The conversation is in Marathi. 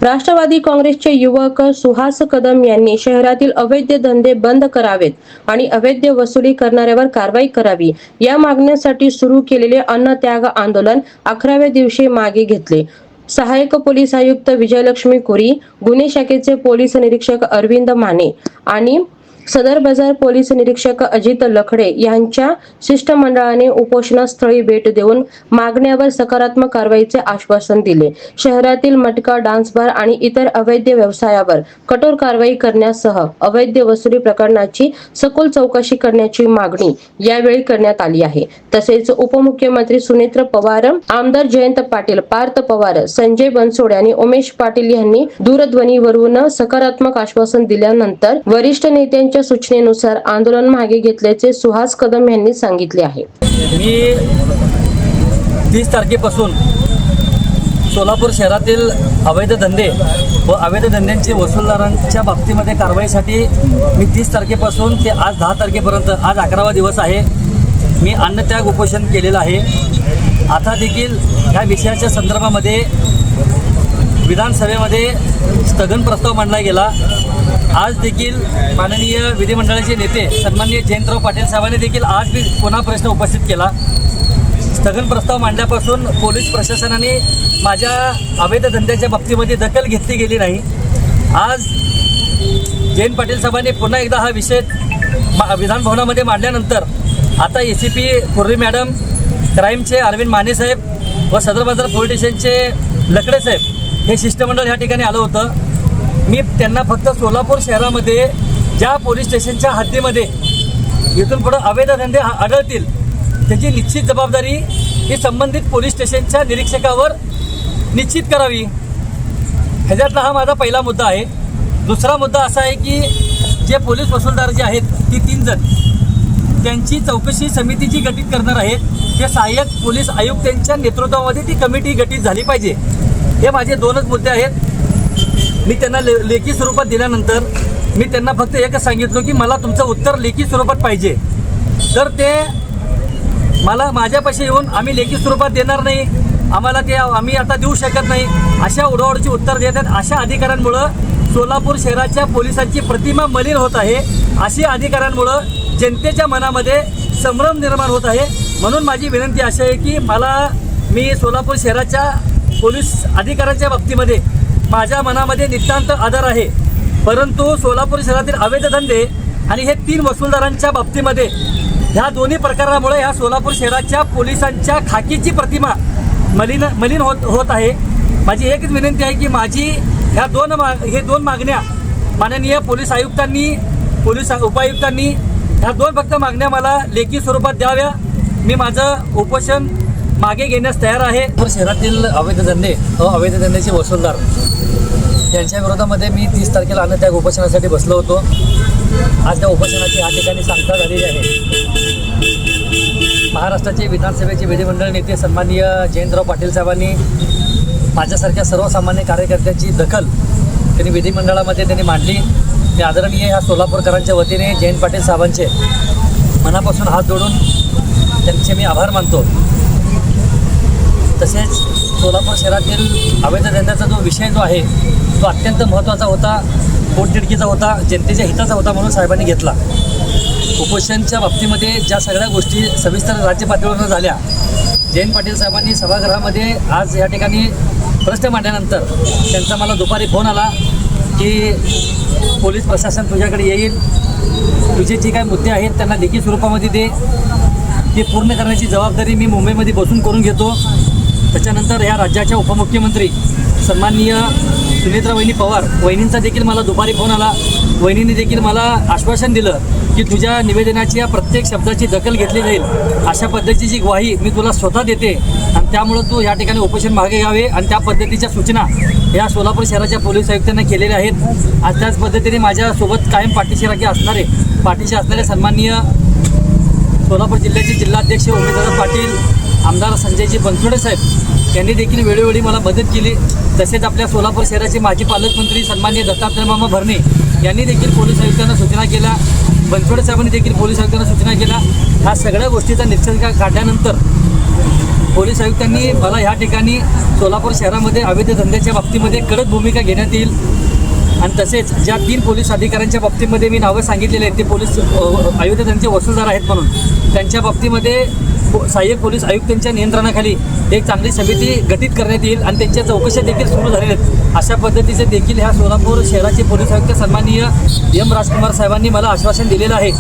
राष्ट्रवादी काँग्रेसचे युवक सुहास कदम यांनी शहरातील अवैध धंदे बंद करावेत आणि अवैध वसुली करणाऱ्यावर कारवाई करावी या मागण्यासाठी सुरू केलेले अन्न त्याग आंदोलन 11व्या दिवशी मागे घेतले। सहाय्यक पोलीस आयुक्त विजयलक्ष्मी कोरी, गुन्हे शाखेचे पोलीस निरीक्षक अरविंद माने आणि सदर बाजार पोलीस निरीक्षक अजित लखडे यांच्या शिष्टमंडळाने उपोषणस्थळी भेट देऊन मागण्यावर सकारात्मक कारवाईचे आश्वासन दिले। शहरातील मटका, डान्स बार आणि इतर अवैध व्यवसायावर कठोर कारवाई करण्यासह अवैध वसुली प्रकरणाची सखोल चौकशी करण्याची मागणी यावेळी करण्यात आली आहे। तसेच उपमुख्यमंत्री सुनेत्र पवार, आमदार जयंत पाटील, पार्थ पवार, संजय बनसोडे आणि उमेश पाटील यांनी दूरध्वनीवरून सकारात्मक आश्वासन दिल्यानंतर वरिष्ठ नेत्यांच्या सूचनेनुसार आंदोलन मागे घेतल्याचे सुहास कदम यांनी सांगितले आहे। मी 30 तारखेपासून सोलापूर शहरातील अवैध धंदे व अवैध धंद्यांचे वसूलदारांच्या बाबतीमध्ये कारवाईसाठी मी 30 तारखेपासून ते आज 10 तारखेपर्यंत आज 11वा दिवस आहे, मी अन्नत्याग उपोषण केलेलं आहे। आता देखील ह्या विषयाच्या संदर्भामध्ये विधानसभेमध्ये स्थगन प्रस्ताव मांडला गेला। आज देखील माननीय विधिमंडळाचे नेते सन्माननीय जयंतराव पाटील साहेबांनी देखील आज मी पुन्हा प्रश्न उपस्थित केला। स्थगन प्रस्ताव मांडल्यापासून पोलीस प्रशासनाने माझ्या अवैध धंद्याच्या बाबतीमध्ये दखल घेतली गेली नाही। आज जयंत पाटील साहेबांनी पुन्हा एकदा हा विषय विधानभवनामध्ये मांडल्यानंतर आता ACP कुर्री मॅडम, क्राईमचे अरविंद माने साहेब व सदर बाजार पोलीस स्टेशनचे लकडे साहेब हे शिष्टमंडळ ह्या ठिकाणी आलं होतं। मी त्यांना फक्त सोलापूर शहरामध्ये ज्या पोलीस स्टेशनच्या हद्दीमध्ये इथून पुढे अवैध धंदे आढळतील त्याची निश्चित जबाबदारी ही संबंधित पोलीस स्टेशनच्या निरीक्षकावर निश्चित करावी, ह्याच्यातला हा माझा पहिला मुद्दा आहे। दुसरा मुद्दा असा आहे की जे पोलीस वसूलदार जे आहेत ती 3 जण त्यांची चौकशी समिती जी गठीत करणार आहेत ते सहाय्यक पोलीस आयुक्तांच्या नेतृत्वामध्ये ती कमिटी गठीत झाली पाहिजे। हे माझे 2च मुद्दे आहेत। मी त्यांना लेखी स्वरूपात दिल्यानंतर मी त्यांना फक्त एकच सांगितलं की मला तुमचं उत्तर लेखी स्वरूपात पाहिजे। तर ते मला माझ्यापाशी येऊन आम्ही लेखी स्वरूपात देणार नाही, आम्हाला ते आम्ही आता देऊ शकत नाही अशा उडवाउडीची उत्तर देतात। अशा अधिकाऱ्यांमुळं सोलापूर शहराच्या पोलिसांची प्रतिमा मलिन होत आहे। अशी अधिकाऱ्यांमुळं जनतेच्या मनामध्ये संभ्रम निर्माण होत आहे। म्हणून माझी विनंती अशी आहे की मी सोलापूर शहराच्या पोलीस अधिकाऱ्यांच्या बाबतीमध्ये माझ्या मनामध्ये नितांत आदर आहे, परंतु सोलापूर शहरातील अवैध धंदे आणि हे 3 वसूलदारांच्या बाबतीमध्ये ह्या दोन्ही प्रकारामुळे ह्या सोलापूर शहराच्या पोलिसांच्या खाकीची प्रतिमा मलिन होत आहे। माझी एकच विनंती आहे की माझी ह्या 2 मागण्या माननीय पोलीस आयुक्तांनी, पोलीस उपायुक्तांनी ह्या 2 फक्त मागण्या मला लेखी स्वरूपात द्याव्या। मी माझं उपोषण मागे घेण्यास तयार आहे। शहरातील अवैध धंदे व अवैध धंद्याचे वसूलदार यांच्या विरोधामध्ये मी 30 तारखेला अन्नत्याग उपोषणासाठी बसलो होतो। आज त्या उपोषणाची ह्या ठिकाणी सांगता झालेली आहे। महाराष्ट्राचे विधानसभेचे विधिमंडळ नेते सन्माननीय जयंतराव पाटील साहेबांनी माझ्यासारख्या सर्वसामान्य कार्यकर्त्याची दखल त्यांनी विधिमंडळामध्ये त्यांनी मांडली। मी आदरणीय ह्या सोलापूरकरांच्या वतीने जयंत पाटील साहेबांचे मनापासून हात जोडून त्यांचे मी आभार मानतो। तसेच सोलापूर शहरातील अवैध धंद्याचा जो विषय जो आहे तो अत्यंत महत्त्वाचा होता, पोटतिडकीचा होता, जनतेच्या हिताचा होता म्हणून साहेबांनी घेतला। उपोषणच्या बाबतीमध्ये ज्या सगळ्या गोष्टी सविस्तर राज्य पातळीवर झाल्या, जयंत पाटील साहेबांनी सभागृहामध्ये आज या ठिकाणी प्रश्न मांडल्यानंतर त्यांचा मला दुपारी फोन आला की पोलीस प्रशासन तुझ्याकडे येईल, तुझे जे काही मुद्दे आहेत त्यांना लेखी स्वरूपामध्ये दे, ते पूर्ण करण्याची जबाबदारी मी मुंबईमध्ये बसून करून घेतो। त्याच्यानंतर ह्या राज्याच्या उपमुख्यमंत्री सन्माननीय सुनेत्रावहिनी पवार वहिनींचा देखील मला दुपारी फोन आला। वहिनींनी देखील मला आश्वासन दिलं की तुझ्या निवेदनाची या प्रत्येक शब्दाची दखल घेतली जाईल, अशा पद्धतीची ग्वाही मी तुला स्वतः देते आणि त्यामुळं तू या ठिकाणी उपोषण मागे घ्यावे आणि त्या पद्धतीच्या सूचना या सोलापूर शहराच्या पोलीस आयुक्तांना केलेल्या आहेत। आज त्याच पद्धतीने माझ्यासोबत कायम पाठीशी असणारे सन्माननीय सोलापूर जिल्ह्याचे जिल्हाध्यक्ष उमेशदादा पाटील, आमदार संजयजी बनसोडे साहेब यांनी देखील वेळोवेळी मला मदत केली। तसेच आपल्या सोलापूर शहराचे माजी पालकमंत्री सन्माननीय दत्तात्रय मामा भरणे यांनी देखील पोलीस आयुक्तांना सूचना केल्या बनसोडे साहेबांनी देखील पोलीस आयुक्तांना सूचना केल्या. ह्या सगळ्या गोष्टीचा निष्कर्ष काढल्यानंतर पोलीस आयुक्तांनी मला ह्या ठिकाणी सोलापूर शहरामध्ये अवैध धंद्याच्या बाबतीमध्ये कडक भूमिका घेण्यात येईल आणि तसेच ज्या 3 पोलीस अधिकाऱ्यांच्या बाबतीमध्ये मी नावं सांगितलेले आहेत ते पोलीस अवैध धंद्याचे वसूलदार आहेत म्हणून त्यांच्या बाबतीमध्ये सहाय्यक पोलीस आयुक्तांच्या नियंत्रणाखाली एक चांगली समिती गठीत करण्यात येईल आणि त्यांच्या चौकशा देखील सुरू झालेल्या आहेत. अशा पद्धतीचे देखील ह्या सोलापूर शहराचे पोलीस आयुक्त सन्माननीय एम राजकुमार साहेबांनी मला आश्वासन दिलेलं आहे.